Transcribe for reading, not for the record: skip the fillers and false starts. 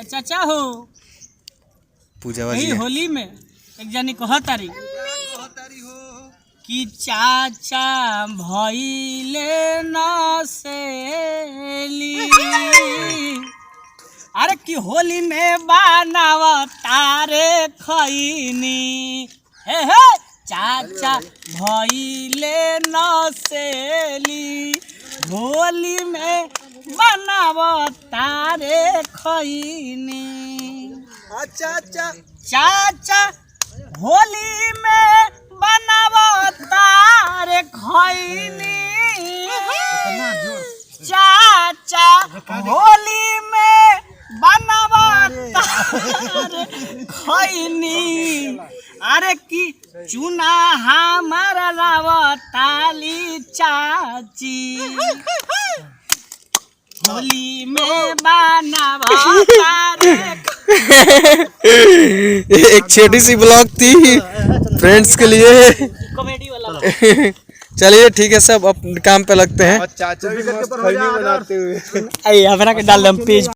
चाचा हो पूजा यही होली में एक जनी कहतारी कि चाचा भइले न सेली अरे कि होली में बनाव तारे खैनी हे हे चाचा भइले न सेली होली में बनाव तारे खैनी चाचा चाचा होली में बनाव तारे खैनी चाचा होली में बनाव तारे खैनी अरे की चुना हमारा रावताली चाची होली में बनाव तारे एक छोटी सी ब्लॉग थी फ्रेंड्स के लिए कॉमेडी वाला चलिए ठीक है सब अब काम पे लगते हैं। चाचा भी मस्त खैनी बनाते हुए अपना के डाल दम पेज